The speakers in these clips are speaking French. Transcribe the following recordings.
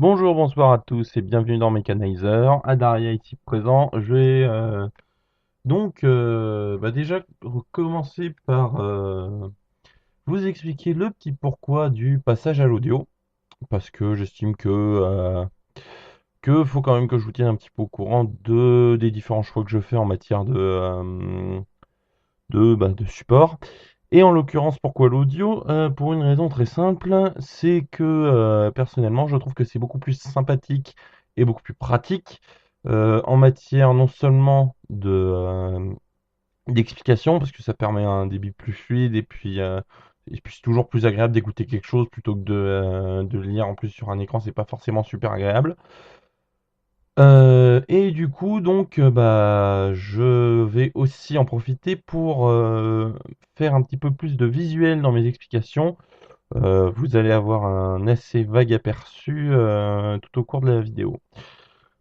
Bonjour, bonsoir à tous et bienvenue dans Mechanizer. Adaria ici présent. Je vais déjà commencer par vous expliquer le petit pourquoi du passage à l'audio. Parce que j'estime que faut quand même que je vous tienne un petit peu au courant des différents choix que je fais en matière de support. Et en l'occurrence, pourquoi l'audio? Pour une raison très simple, c'est que personnellement, je trouve que c'est beaucoup plus sympathique et beaucoup plus pratique en matière non seulement d'explication, parce que ça permet un débit plus fluide et puis c'est toujours plus agréable d'écouter quelque chose plutôt que de lire en plus sur un écran, c'est pas forcément super agréable. Et du coup, je vais aussi en profiter pour faire un petit peu plus de visuel dans mes explications. Vous allez avoir un assez vague aperçu tout au cours de la vidéo.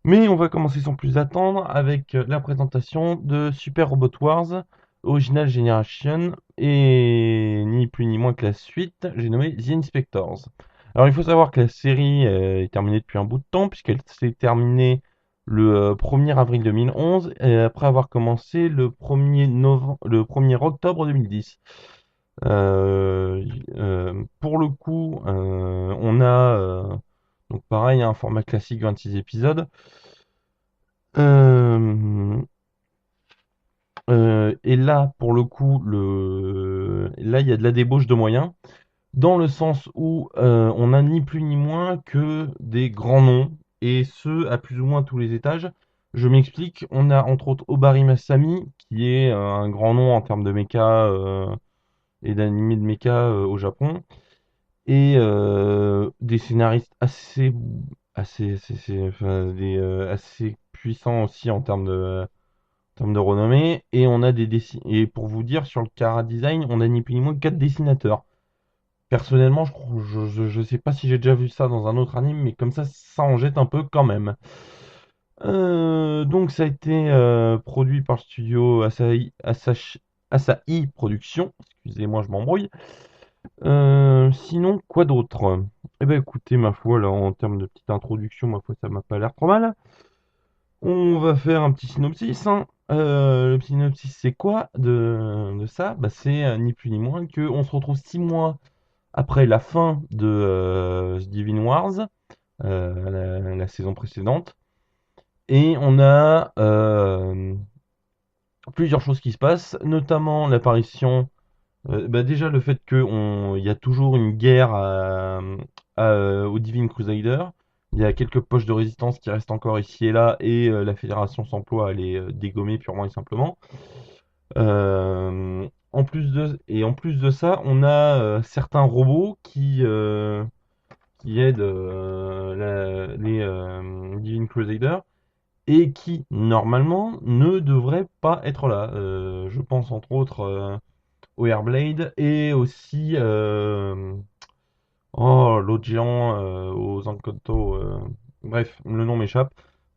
Mais on va commencer sans plus attendre avec la présentation de Super Robot Wars Original Generation et ni plus ni moins que la suite, j'ai nommé The Inspectors. Alors il faut savoir que la série est terminée depuis un bout de temps puisqu'elle s'est terminée le 1er avril 2011 après avoir commencé le 1er octobre 2010. Euh, pour le coup, on a donc pareil un format classique 26 épisodes. Euh, et là, pour le coup, là, il y a de la débauche de moyens, dans le sens où on a ni plus ni moins que des grands noms, et ce, à plus ou moins tous les étages. Je m'explique, on a entre autres Obari Masami, qui est un grand nom en termes de mecha et d'animé de mecha au Japon, et des scénaristes assez puissants aussi en termes de renommée. Et on a et pour vous dire, sur le Cara Design, on a ni plus ni moins que 4 dessinateurs. Personnellement, je sais pas si j'ai déjà vu ça dans un autre anime, mais comme ça en jette un peu quand même. Donc ça a été produit par le studio Asahi Productions. Excusez-moi, je m'embrouille. Sinon, quoi d'autre? Eh ben écoutez, ma foi, là, en termes de petite introduction, ma foi, ça m'a pas l'air trop mal. On va faire un petit synopsis, hein. Le synopsis, c'est quoi de ça? Bah, c'est ni plus ni moins que on se retrouve 6 mois après la fin de Divine Wars, la saison précédente, et on a plusieurs choses qui se passent, notamment l'apparition. Déjà, le fait qu'il y a toujours une guerre aux Divine Crusader. Il y a quelques poches de résistance qui restent encore ici et là, et la Fédération s'emploie à les dégommer purement et simplement. En plus de ça, on a certains robots qui aident les Divine Crusader et qui, normalement, ne devraient pas être là. Je pense entre autres au Airblade et aussi l'autre géant aux Zankoto. Bref, le nom m'échappe.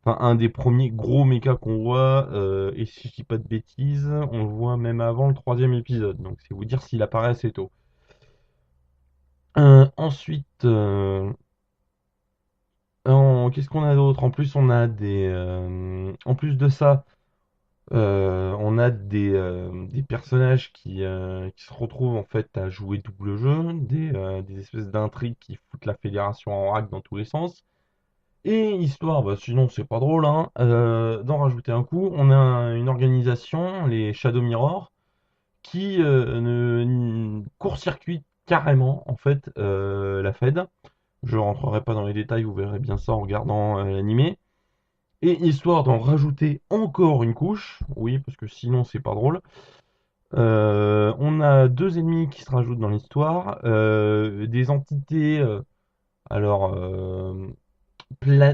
Enfin, un des premiers gros mechas qu'on voit, et si je dis pas de bêtises, on le voit même avant le troisième épisode. Donc c'est vous dire s'il apparaît assez tôt. Ensuite, qu'est-ce qu'on a d'autre? En plus, en plus de ça, on a des personnages qui se retrouvent en fait à jouer double jeu, des espèces d'intrigues qui foutent la fédération en rade dans tous les sens. Et histoire, bah, sinon c'est pas drôle, hein, d'en rajouter un coup, on a une organisation, les Shadow Mirror, qui court-circuite carrément en fait la Fed. Je rentrerai pas dans les détails, vous verrez bien ça en regardant l'animé. Et histoire d'en rajouter encore une couche, oui, parce que sinon c'est pas drôle, on a deux ennemis qui se rajoutent dans l'histoire, des entités, alors,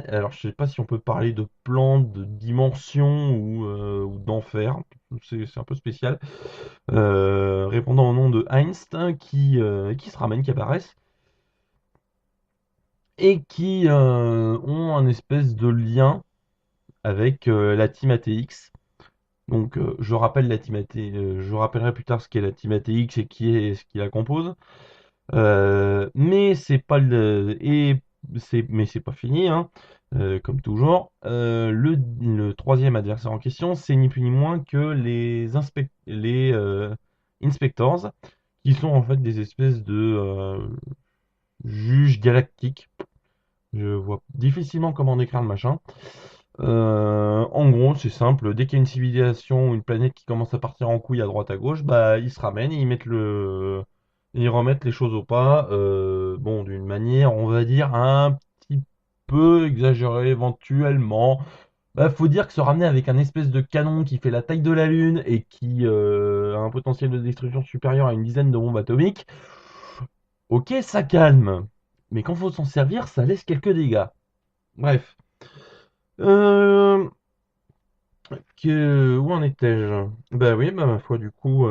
alors je sais pas si on peut parler de plans, de dimensions ou d'enfer, c'est un peu spécial, répondant au nom de Heinz, qui se ramènent, qui apparaissent, et qui ont un espèce de lien avec la team ATX. Donc je rappellerai plus tard ce qu'est la team ATX et qui est ce qui la compose. Mais c'est pas le et Mais c'est pas fini, hein, comme toujours. Le troisième adversaire en question, c'est ni plus ni moins que les Inspectors, qui sont en fait des espèces de juges galactiques. Je vois difficilement comment décrire le machin. En gros, c'est simple, dès qu'il y a une civilisation ou une planète qui commence à partir en couille à droite à gauche, bah ils se ramènent et ils remettent les choses au pas. Bon, d'une manière, on va dire, un petit peu exagérée éventuellement. Bah, faut dire que se ramener avec un espèce de canon qui fait la taille de la Lune et qui a un potentiel de destruction supérieur à une dizaine de bombes atomiques, ok, ça calme. Mais quand faut s'en servir, ça laisse quelques dégâts. Bref. Euh, où en étais-je? Bah oui, bah ma foi, du coup,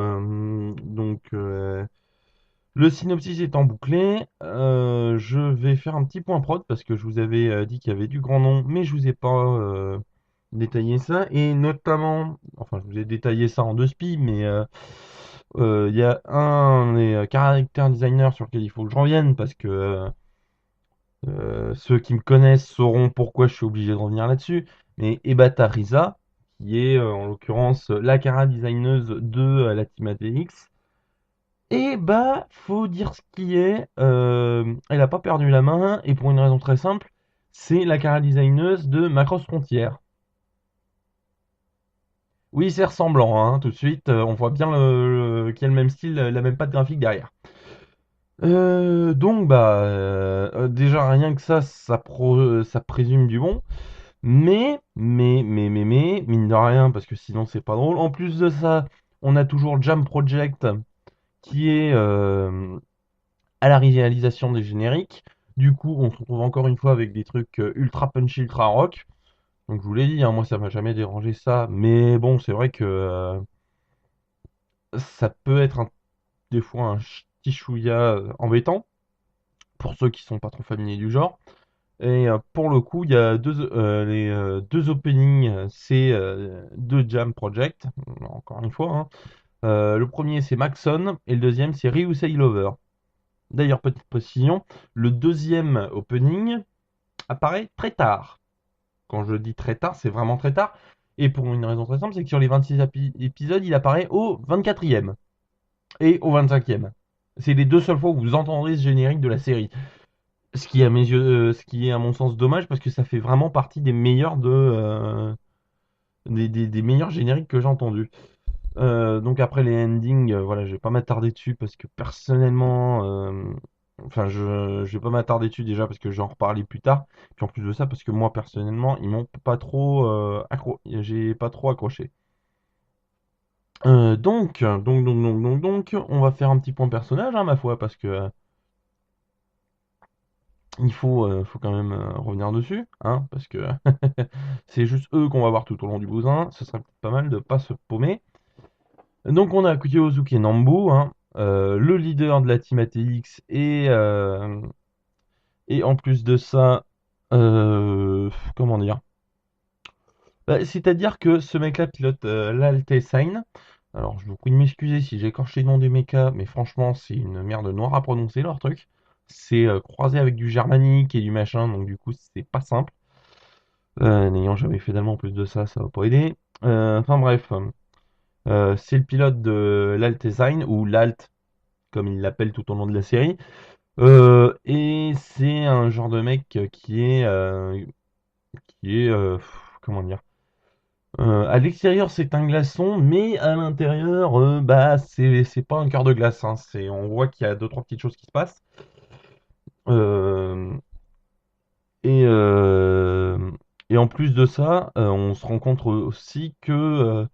le synopsis étant bouclé, je vais faire un petit point prod parce que je vous avais dit qu'il y avait du grand nom, mais je vous ai pas détaillé ça, et notamment, enfin, je vous ai détaillé ça en deux spies, mais il y a un des character designers sur lequel il faut que je revienne parce que ceux qui me connaissent sauront pourquoi je suis obligé de revenir là-dessus. Mais Ebata Risa, qui est en l'occurrence la cara designeuse de la Team ATX, et bah, faut dire ce qui est, elle a pas perdu la main, et pour une raison très simple, c'est la cara designeuse de Macross Frontier. Oui, c'est ressemblant, hein, tout de suite, on voit bien qu'il y a le même style, la même patte graphique derrière. Donc, bah, déjà rien que ça présume du bon. Mais, mine de rien, parce que sinon c'est pas drôle. En plus de ça, on a toujours Jam Project qui est à la réalisation des génériques. Du coup, on se retrouve encore une fois avec des trucs ultra punchy, ultra rock. Donc je vous l'ai dit, hein, moi ça m'a jamais dérangé ça. Mais bon, c'est vrai que ça peut être des fois un petit chouïa embêtant pour ceux qui sont pas trop familiers du genre. Et pour le coup, il y a les deux openings, c'est deux Jam Project, encore une fois, hein. Le premier c'est Maxon et le deuxième c'est Ryusei Lover. D'ailleurs, petite précision, le deuxième opening apparaît très tard. Quand je dis très tard, c'est vraiment très tard. Et pour une raison très simple, c'est que sur les 26 épisodes, il apparaît au 24e et au 25e. C'est les deux seules fois où vous entendrez ce générique de la série. Ce qui est à mes yeux, ce qui est à mon sens dommage parce que ça fait vraiment partie des meilleurs des meilleurs génériques que j'ai entendus. Donc après les endings, voilà, je vais pas m'attarder dessus parce que personnellement, enfin je vais pas m'attarder dessus déjà parce que j'en reparler plus tard. Puis en plus de ça, parce que moi personnellement, ils m'ont pas trop j'ai pas trop accroché. On va faire un petit point personnage, hein, ma foi, parce que faut quand même revenir dessus, hein, parce que c'est juste eux qu'on va voir tout au long du bousin. Ce serait pas mal de pas se paumer. Donc on a Kyosuke Nambu, hein, le leader de la team ATX, et en plus de ça, comment dire? Bah, c'est-à-dire que ce mec-là pilote l'Altesign. Alors je vous prie de m'excuser si j'ai écorché le nom des mechas, mais franchement c'est une merde noire à prononcer leur truc. C'est croisé avec du germanique et du machin, donc du coup c'est pas simple. N'ayant jamais fait d'allemand en plus de ça, ça va pas aider. Enfin bref, c'est le pilote de l'Altesign, ou l'Alt comme il l'appelle tout au long de la série. Et c'est un genre de mec comment dire, à l'extérieur c'est un glaçon, mais à l'intérieur, bah c'est pas un cœur de glace, hein. On voit qu'il y a deux trois petites choses qui se passent. Euh, et euh, et en plus de ça, on se rend compte aussi que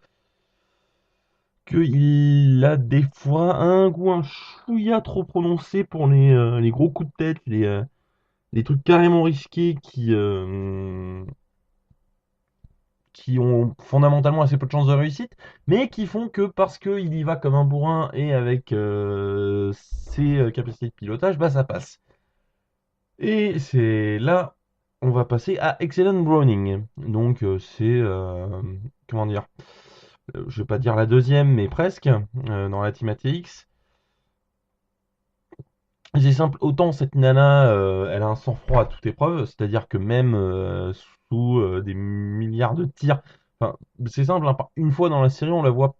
il a des fois un goût un chouïa trop prononcé pour les gros coups de tête, les trucs carrément risqués qui ont fondamentalement assez peu de chances de réussite, mais qui font que parce qu'il y va comme un bourrin et avec ses capacités de pilotage, bah ça passe. Et c'est là, on va passer à Excellent Browning. Donc comment dire, je vais pas dire la deuxième, mais presque, dans la Team ATX. C'est simple, autant cette nana, elle a un sang-froid à toute épreuve, c'est-à-dire que même sous des milliards de tirs, enfin, c'est simple, hein, une fois dans la série, on la voit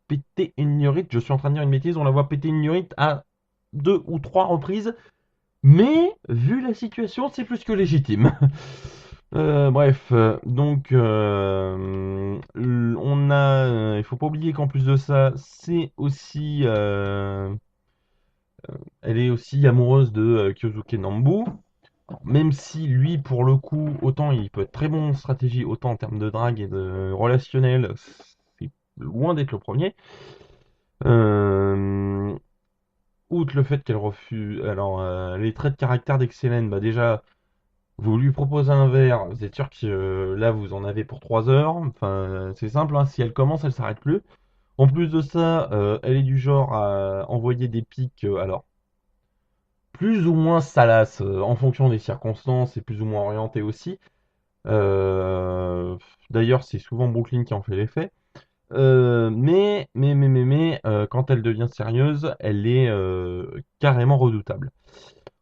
péter une Nurite, je suis en train de dire une bêtise, on la voit péter une Nurite à 2 ou 3 reprises, mais vu la situation, c'est plus que légitime. Bref, donc on a, il faut pas oublier qu'en plus de ça, c'est aussi, elle est aussi amoureuse de Kyosuke Nambu. Même si lui, pour le coup, autant il peut être très bon en stratégie, autant en termes de drague et de relationnel, c'est loin d'être le premier. Euh, Outre le fait qu'elle refuse, alors les traits de caractère d'Excellence, bah déjà, vous lui proposez un verre, vous êtes sûr que là vous en avez pour 3 heures. Enfin, c'est simple, hein, si elle commence, elle s'arrête plus. En plus de ça, elle est du genre à envoyer des pics, alors plus ou moins salaces en fonction des circonstances et plus ou moins orientées aussi. Euh, D'ailleurs, c'est souvent Brooklyn qui en fait l'effet. Quand elle devient sérieuse, elle est carrément redoutable.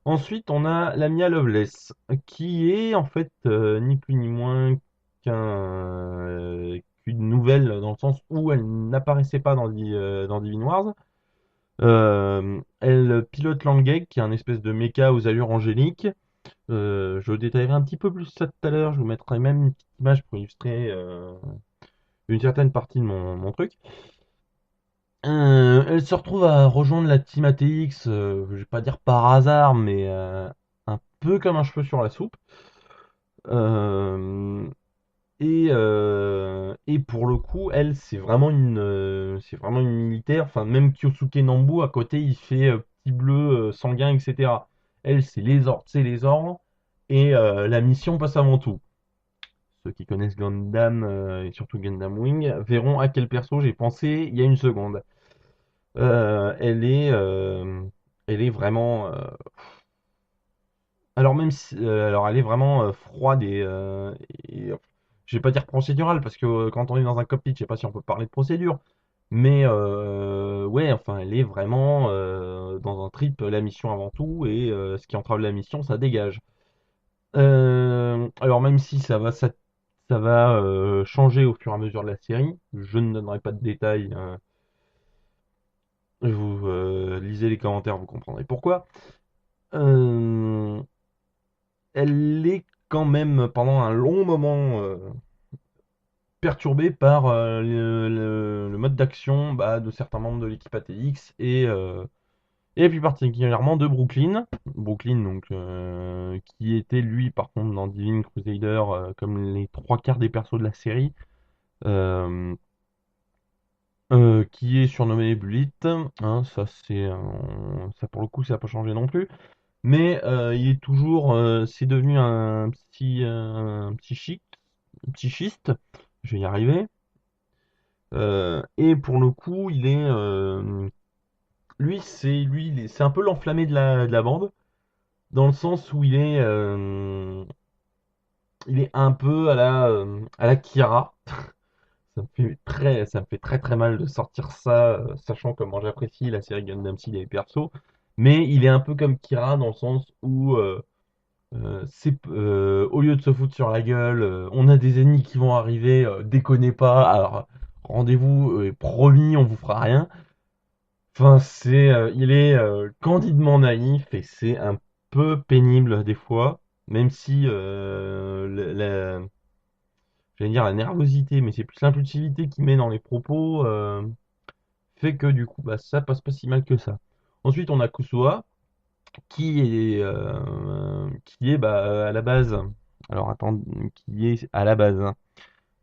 Ensuite, on a Lamia Lovelace, qui est en fait ni plus ni moins qu'une nouvelle, dans le sens où elle n'apparaissait pas dans Divine Wars. Elle pilote Langek, qui est un espèce de méca aux allures angéliques. Je détaillerai un petit peu plus ça tout à l'heure, je vous mettrai même une petite image pour illustrer une certaine partie de mon truc. Elle se retrouve à rejoindre la Team ATX, je vais pas dire par hasard, mais un peu comme un cheveu sur la soupe. Euh, et pour le coup, elle, c'est vraiment une militaire. Enfin, même Kyosuke Nambu à côté, il fait petit bleu sanguin, etc. Elle, c'est les ordres, c'est les ordres. Et la mission passe avant tout. Ceux qui connaissent Gundam et surtout Gundam Wing verront à quel perso j'ai pensé il y a une seconde. Euh, elle est, euh, Elle est vraiment, alors même si, alors elle est vraiment froide je vais pas dire procédurale parce que quand on est dans un cockpit, je sais pas si on peut parler de procédure, mais ouais, enfin, elle est vraiment dans un trip la mission avant tout et ce qui entrave la mission, ça dégage. Alors même si ça va changer au fur et à mesure de la série, je ne donnerai pas de détails. Vous lisez les commentaires, vous comprendrez pourquoi. Euh, Elle est quand même pendant un long moment perturbée par le mode d'action de certains membres de l'équipe ATX et plus particulièrement de Brooklyn. Brooklyn, donc, qui était lui par contre dans Divine Crusader comme les 3 quarts des persos de la série, euh, qui est surnommé Bullet. Hein, ça pour le coup ça n'a pas changé non plus. Mais il est toujours, c'est devenu un psychiste, je vais y arriver. Et pour le coup, c'est un peu l'enflammé de la bande, dans le sens où il est un peu à la Kira. Ça me fait très très mal de sortir ça, sachant comment j'apprécie la série Gundam Seed et les persos. Mais il est un peu comme Kira dans le sens où au lieu de se foutre sur la gueule, on a des ennemis qui vont arriver, déconnez pas, alors rendez-vous, promis, on vous fera rien. Enfin, il est candidement naïf et c'est un peu pénible des fois, même si j'allais dire la nervosité, mais c'est plus l'impulsivité qu'il met dans les propos, fait que du coup, bah, ça passe pas si mal que ça. Ensuite, on a Kusua, qui est à la base, alors attends, qui est à la base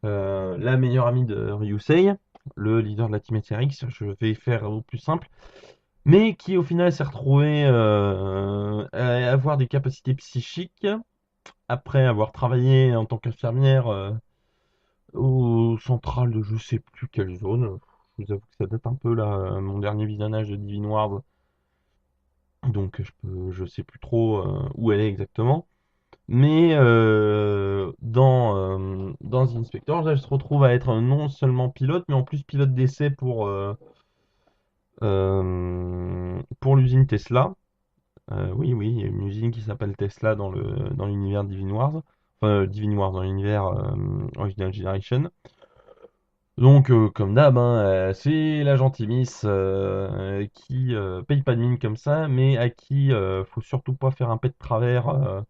la meilleure amie de Ryusei, le leader de la Team SRX. Je vais faire au plus simple, mais qui au final s'est retrouvé à avoir des capacités psychiques après avoir travaillé en tant qu'infirmière au central de je sais plus quelle zone. Je vous avoue que ça date un peu là, mon dernier visionnage de Divine Wars, donc je sais plus trop où elle est exactement. Mais dans Inspector, là, je se retrouve à être non seulement pilote, mais en plus pilote d'essai pour l'usine Tesla. Oui, oui, il y a une usine qui s'appelle Tesla dans l'univers Divine Wars. Enfin, Divine Wars dans l'univers Original Generation. Donc, comme d'hab, hein, c'est la gentille Miss qui paye pas de mine comme ça, mais à qui faut surtout pas faire un pet de travers.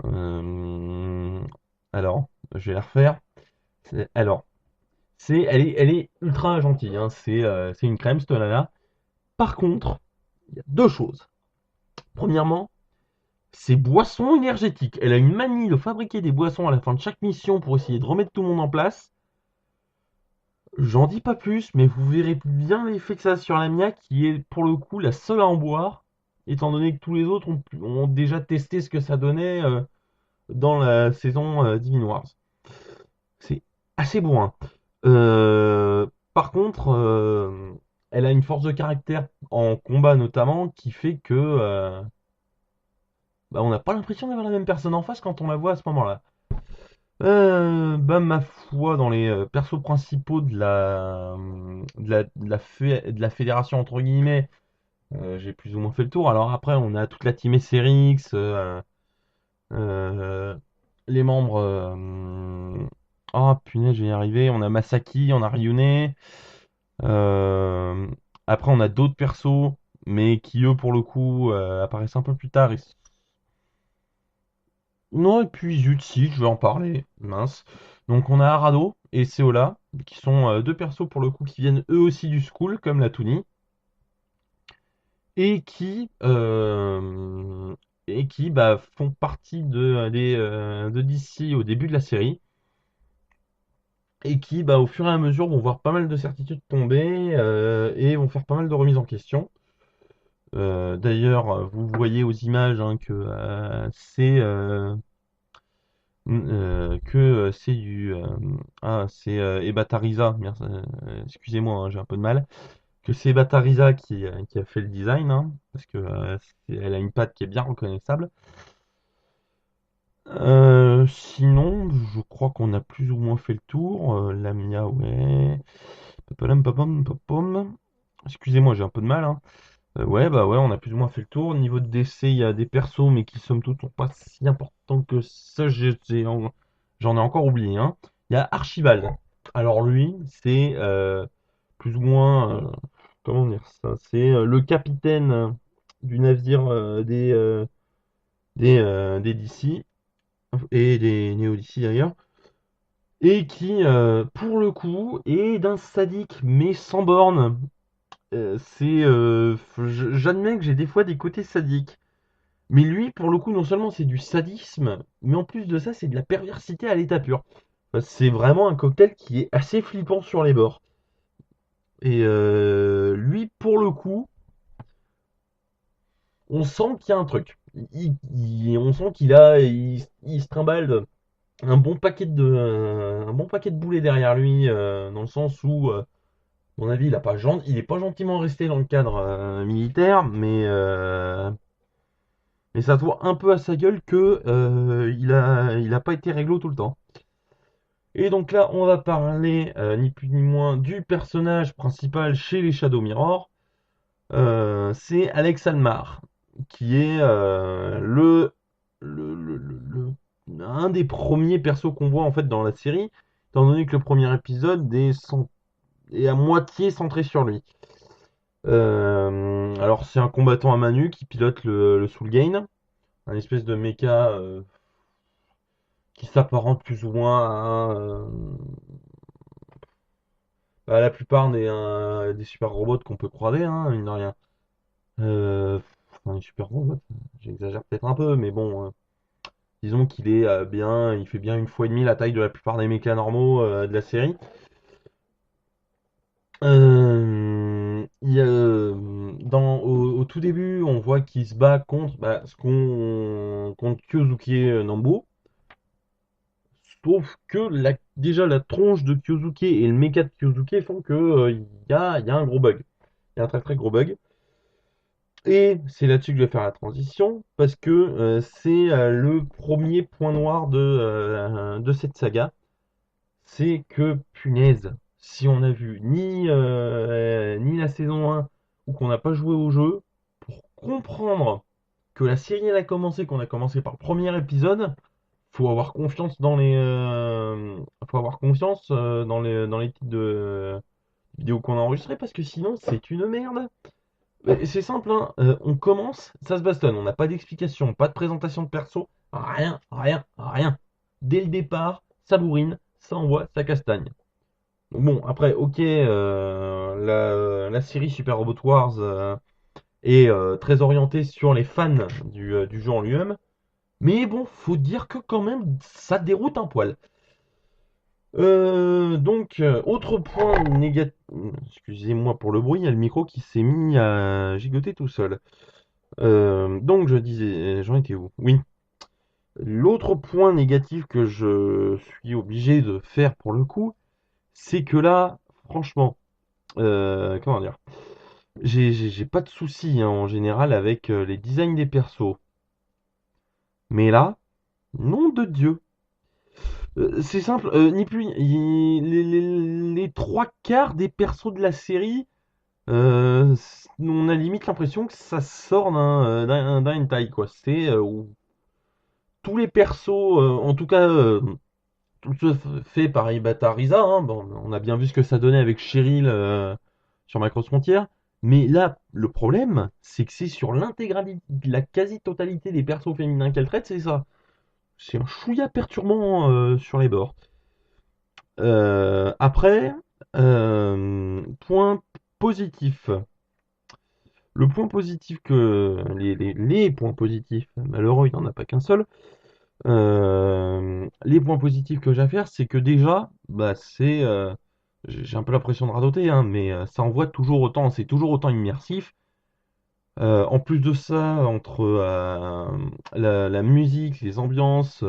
Euh, alors, je vais la refaire. Alors, elle est ultra gentille, hein, c'est une crème, cette nana. Par contre, il y a deux choses. Premièrement, ses boissons énergétiques. Elle a une manie de fabriquer des boissons à la fin de chaque mission pour essayer de remettre tout le monde en place. J'en dis pas plus, mais vous verrez bien l'effet que ça a sur la Mia, qui est pour le coup la seule à en boire, étant donné que tous les autres ont déjà testé ce que ça donnait dans la saison Divine Wars. C'est assez bourrin. Euh, Par contre, elle a une force de caractère en combat notamment qui fait que bah, on n'a pas l'impression d'avoir la même personne en face quand on la voit à ce moment-là. Bah, ma foi, dans les persos principaux de la fédération, entre guillemets, j'ai plus ou moins fait le tour. Alors après, on a toute la team SRX, euh, les membres. Oh punaise, je vais y arriver. On a Masaki, on a Ryune. euh, Après, on a d'autres persos, mais qui eux, pour le coup, apparaissent un peu plus tard. Non, et puis zut, si, je vais en parler, mince. Donc on a Arado et Seola, qui sont deux persos pour le coup qui viennent eux aussi du school, comme la Toonie, et qui bah, font partie de DC au début de la série, et qui bah, au fur et à mesure vont voir pas mal de certitudes tomber et vont faire pas mal de remises en question. D'ailleurs, vous voyez aux images hein, que c'est c'est Ebatariza, excusez-moi, hein, j'ai un peu de mal, que c'est Ebatariza qui a fait le design, hein, parce que elle a une patte qui est bien reconnaissable. Sinon, je crois qu'on a plus ou moins fait le tour. Lamia, ouais. Papalam, papam, papam. Excusez-moi, j'ai un peu de mal, hein. Ouais, bah ouais, on a plus ou moins fait le tour. Au niveau de DC, il y a des persos, mais qui somme toute sont pas si importants que ça. J'en ai encore oublié, hein. Il y a Archibald. Alors lui, c'est plus ou moins, comment dire ça? C'est le capitaine du navire des DC et des Neo DC d'ailleurs, et qui, pour le coup, est d'un sadique mais sans borne. J'admets que j'ai des fois des côtés sadiques. Mais lui, pour le coup, non seulement c'est du sadisme, mais en plus de ça, c'est de la perversité à l'état pur. C'est vraiment un cocktail qui est assez flippant sur les bords. Et lui, pour le coup, on sent qu'il y a un truc. On sent il se trimballe un bon paquet de boulets derrière lui, dans le sens où, à mon avis, il est pas gentiment resté dans le cadre militaire, mais ça se voit un peu à sa gueule que il a pas été réglo tout le temps. Et donc là, on va parler ni plus ni moins du personnage principal chez les Shadow Mirror. C'est Alex Almar, qui est un des premiers persos qu'on voit en fait dans la série, étant donné que le premier épisode est à moitié centré sur lui. Alors c'est un combattant à main nue qui pilote le Soulgain, un espèce de mecha qui s'apparente plus ou moins à la plupart des super robots qu'on peut croiser, hein, mine de rien. Euh, enfin, les super robots, j'exagère peut-être un peu, mais bon, disons qu'il est il fait bien une fois et demie la taille de la plupart des mécas normaux de la série. Au tout début, on voit qu'il se bat contre contre Kyosuke Nambo. Sauf que déjà la tronche de Kyosuke et le méca de Kyosuke font que il y a un gros bug. Il y a un très très gros bug. Et c'est là-dessus que je vais faire la transition, parce que c'est le premier point noir de cette saga. C'est que, punaise, si on a vu ni la saison 1 ou qu'on n'a pas joué au jeu, pour comprendre que la série elle a commencé, qu'on a commencé par le premier épisode, faut avoir confiance faut avoir confiance dans les titres de vidéos qu'on a enregistrés parce que sinon c'est une merde. C'est simple, hein, on commence, ça se bastonne, on n'a pas d'explication, pas de présentation de perso, rien, rien, rien. Dès le départ, ça bourrine, ça envoie, ça castagne. Donc bon, après, ok, la série Super Robot Wars est très orientée sur les fans du jeu en lui-même, mais bon, faut dire que quand même, ça déroute un poil. Autre point négatif. Excusez-moi pour le bruit, il y a le micro qui s'est mis à gigoter tout seul. Donc, je disais, j'en étais où? Oui. L'autre point négatif que je suis obligé de faire pour le coup, c'est que là, franchement, comment dire? J'ai pas de soucis hein, en général avec les designs des persos. Mais là, nom de Dieu. C'est simple, ni plus, les trois quarts des persos de la série, on a limite l'impression que ça sort d'un hentai, quoi. C'est où tous les persos, en tout cas, tout ce fait par Ibata Riza, hein, bon, on a bien vu ce que ça donnait avec Cheryl sur Macross Frontier. Mais là, le problème, c'est que c'est sur l'intégralité, la quasi-totalité des persos féminins qu'elle traite, c'est ça. C'est un chouïa perturbant sur les bords. Après, point positif. Le point positif que. Les points positifs, malheureux, il n'y en a pas qu'un seul. Les points positifs que j'ai à faire, c'est que déjà, bah, j'ai un peu l'impression de radoter, hein, mais ça envoie toujours autant, c'est toujours autant immersif. En plus de ça, entre la musique, les ambiances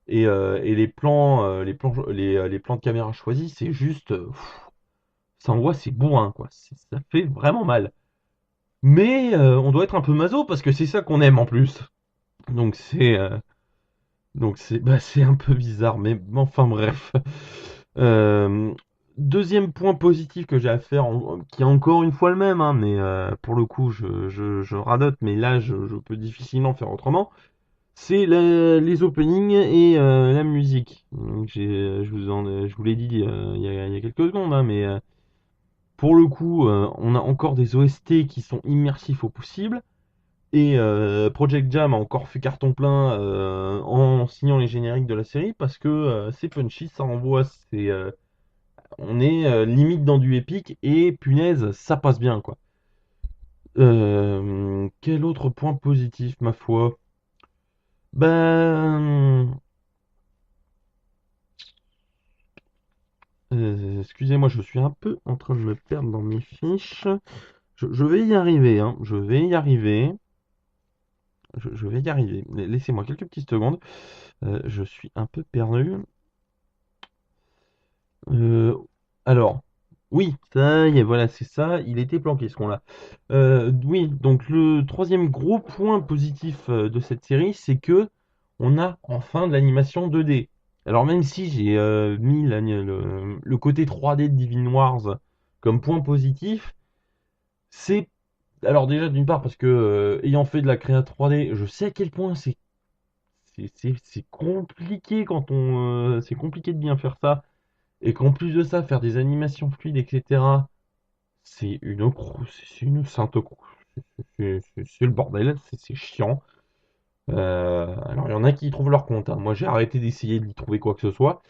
et les plans de caméra choisis, c'est juste, ça envoie, c'est bourrin, quoi. Ça fait vraiment mal. Mais on doit être un peu maso parce que c'est ça qu'on aime en plus. Donc c'est un peu bizarre, mais enfin bref. Euh, Deuxième point positif que j'ai à faire, qui est encore une fois le même, hein, mais pour le coup je radote, mais là je peux difficilement faire autrement. C'est les openings et la musique. Donc, je vous l'ai dit il y a quelques secondes, hein, mais pour le coup, on a encore des OST qui sont immersifs au possible. Et Project Jam a encore fait carton plein en signant les génériques de la série parce que c'est punchy, ça envoie, on est limite dans du épique et punaise, ça passe bien quoi. Quel autre point positif, ma foi? Ben, excusez-moi, je suis un peu en train de me perdre dans mes fiches. Je vais y arriver, hein. Je vais y arriver. Je vais y arriver. Laissez-moi quelques petites secondes. Je suis un peu perdu. Euh, alors, oui, ça y est, voilà, c'est ça. Il était planqué ce qu'on-là. Oui, donc le troisième gros point positif de cette série, c'est que on a enfin de l'animation 2D. Alors même si j'ai mis le côté 3D de Divine Wars comme point positif, c'est alors déjà d'une part parce que ayant fait de la créa 3D, je sais à quel point c'est compliqué c'est compliqué de bien faire ça et qu'en plus de ça faire des animations fluides etc. C'est une sainte crou. C'est le bordel, c'est chiant. Alors il y en a qui y trouvent leur compte, hein. Moi j'ai arrêté d'essayer d'y trouver quoi que ce soit.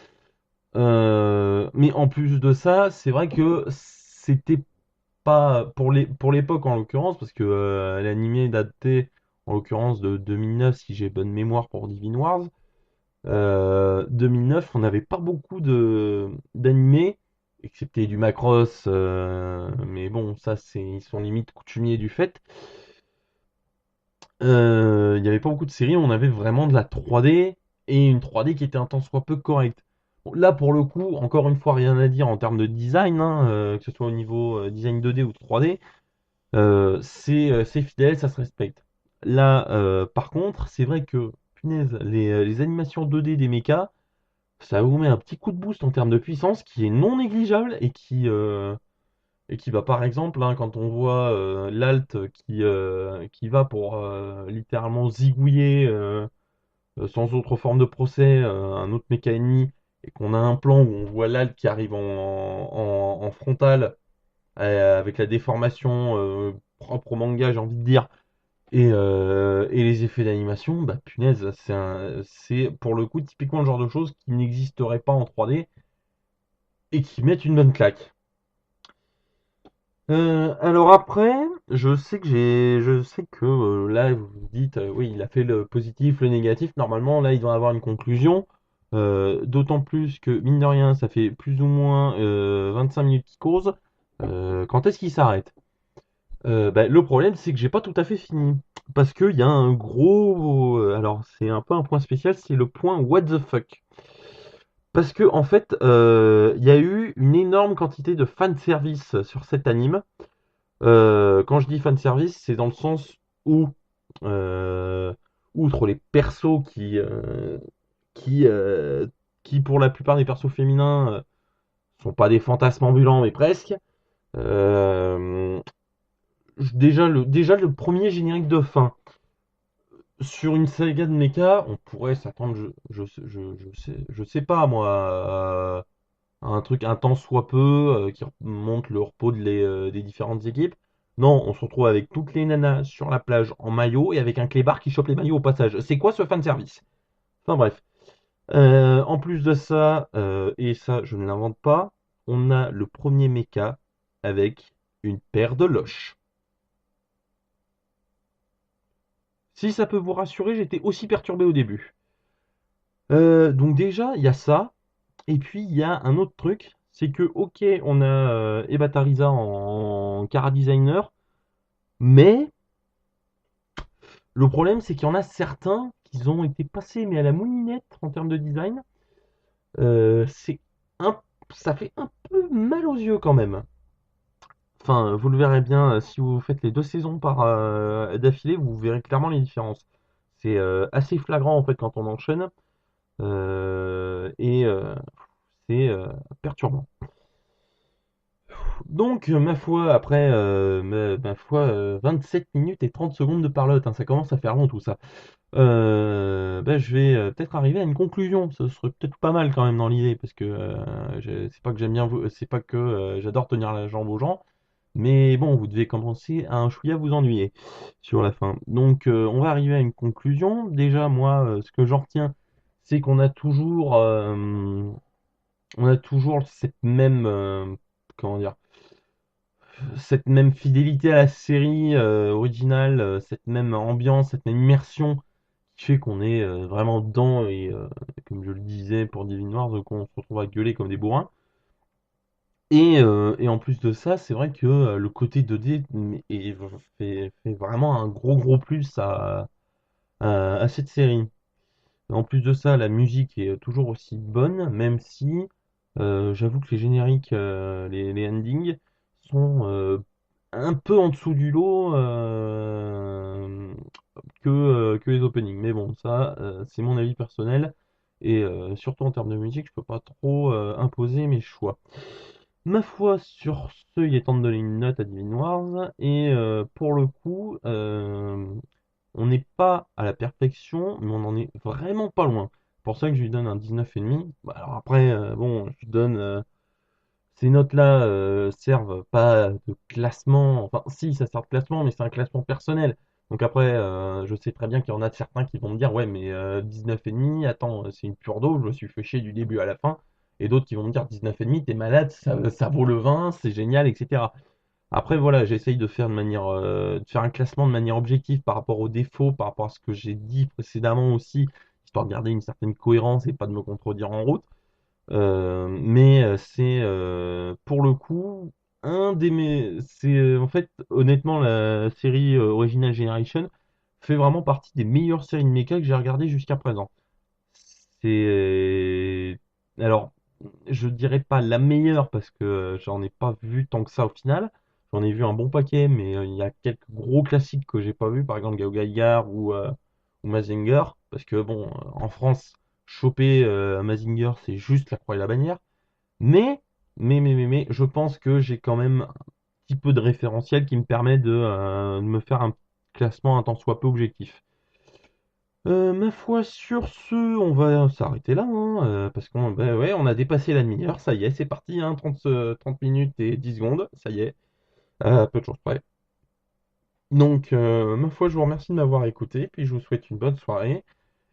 Mais en plus de ça, c'est vrai que c'était pas pour l'époque en l'occurrence, parce que l'animé datait en l'occurrence de 2009 si j'ai bonne mémoire pour Divine Wars. 2009, on n'avait pas beaucoup de d'animés, excepté du Macross, mais bon, ça ils sont limite coutumiers du fait. Il n'y avait pas beaucoup de séries, on avait vraiment de la 3D et une 3D qui était un tant soit peu correcte. Bon, là, pour le coup, encore une fois, rien à dire en termes de design, hein, que ce soit au niveau design 2D ou 3D, c'est fidèle, ça se respecte. Là, par contre, c'est vrai que, punaise, les animations 2D des mechas ça vous met un petit coup de boost en termes de puissance qui est non négligeable et qui va par exemple, hein, quand on voit l'alt qui va pour littéralement zigouiller sans autre forme de procès un autre méca ennemi et qu'on a un plan où on voit l'alt qui arrive en frontal avec la déformation propre au manga, j'ai envie de dire, et les effets d'animation, bah punaise, c'est pour le coup typiquement le genre de choses qui n'existerait pas en 3D et qui mettent une bonne claque. Alors après, je sais que là vous vous dites, oui, il a fait le positif, le négatif. Normalement, là, il doit avoir une conclusion. D'autant plus que mine de rien, ça fait plus ou moins 25 minutes qu'il cause. Quand est-ce qu'il s'arrête? Bah, le problème, c'est que j'ai pas tout à fait fini. Parce qu'il y a un gros. Alors, c'est un peu un point spécial, c'est le point what the fuck. Parce que, en fait, il y a eu une énorme quantité de fanservice sur cet anime. Quand je dis fanservice, c'est dans le sens où, euh, outre les persos qui, euh, qui, pour la plupart des persos féminins, sont pas des fantasmes ambulants, mais presque. euh, déjà le premier générique de fin sur une saga de mecha, on pourrait s'attendre, je sais pas moi, à un truc un tant soit peu qui montre le repos des différentes équipes. Non, on se retrouve avec toutes les nanas sur la plage en maillot et avec un clébard qui chope les maillots au passage. C'est quoi ce fan service? Enfin bref. En plus de ça, et ça je ne l'invente pas, on a le premier mecha avec une paire de loches. Si ça peut vous rassurer, j'étais aussi perturbé au début. Donc déjà, il y a ça. Et puis, il y a un autre truc. C'est que, ok, on a Eba Tariza en Cara Designer. Mais le problème, c'est qu'il y en a certains qui ont été passés mais à la moulinette en termes de design. C'est un, ça fait un peu mal aux yeux quand même. Enfin, vous le verrez bien, si vous faites les deux saisons d'affilée, vous verrez clairement les différences. C'est assez flagrant en fait quand on enchaîne. Et c'est perturbant. Donc, ma foi, après ma foi, 27 minutes et 30 secondes de parlotte, hein, ça commence à faire long tout ça. Bah, je vais peut-être arriver à une conclusion. Ce serait peut-être pas mal quand même dans l'idée, parce que c'est pas que j'aime bien vous, c'est pas que j'adore tenir la jambe aux gens, mais bon, vous devez commencer à un chouïa vous ennuyer sur la fin. Donc, on va arriver à une conclusion. Déjà, moi, ce que j'en retiens, c'est on a toujours cette même, comment dire, cette même fidélité à la série originale, cette même ambiance, cette même immersion qui fait qu'on est vraiment dedans et comme je le disais pour Divine Wars, qu'on se retrouve à gueuler comme des bourrins. Et en plus de ça, c'est vrai que le côté 2D fait vraiment un gros plus à cette série. En plus de ça, la musique est toujours aussi bonne, même si j'avoue que les génériques, les endings, sont un peu en dessous du lot que les openings. Mais bon, ça, c'est mon avis personnel. Et surtout en termes de musique, je peux pas trop imposer mes choix. Ma foi, sur ce, il est temps de donner une note à Divine Wars. Et pour le coup, on n'est pas à la perfection, mais on en est vraiment pas loin. C'est pour ça que je lui donne un 19,5. Bah, alors après, bon, je donne. Ces notes-là servent pas de classement. Enfin, si, ça sert de classement, mais c'est un classement personnel. Donc après, je sais très bien qu'il y en a certains qui vont me dire, ouais, mais 19,5, attends, c'est une pure dose, je me suis fait chier du début à la fin. Et d'autres qui vont me dire 19,5, t'es malade, ça vaut le 20, c'est génial, etc. Après, voilà, j'essaye de faire un classement de manière objective par rapport aux défauts, par rapport à ce que j'ai dit précédemment aussi, histoire de garder une certaine cohérence et pas de me contredire en route. Mais c'est pour le coup un des mes c'est en fait honnêtement la série Original Generation fait vraiment partie des meilleures séries de mecha que j'ai regardées jusqu'à présent. C'est alors je dirais pas la meilleure parce que j'en ai pas vu tant que ça au final. J'en ai vu un bon paquet, mais il y a quelques gros classiques que j'ai pas vu, par exemple Gao Gaigar ou Mazinger, parce que bon, en France, choper un Mazinger, c'est juste la croix et la bannière. Mais, mais, je pense que j'ai quand même un petit peu de référentiel qui me permet de me faire un classement un tant soit peu objectif. Ma foi, sur ce, on va s'arrêter là, hein, parce qu'on bah ouais, on a dépassé la demi-heure, ça y est, c'est parti, hein, 30 minutes et 10 secondes, ça y est, peu de choses près. Donc, ma foi, je vous remercie de m'avoir écouté, puis je vous souhaite une bonne soirée,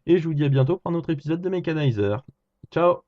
et je vous dis à bientôt pour un autre épisode de Mechanizer. Ciao!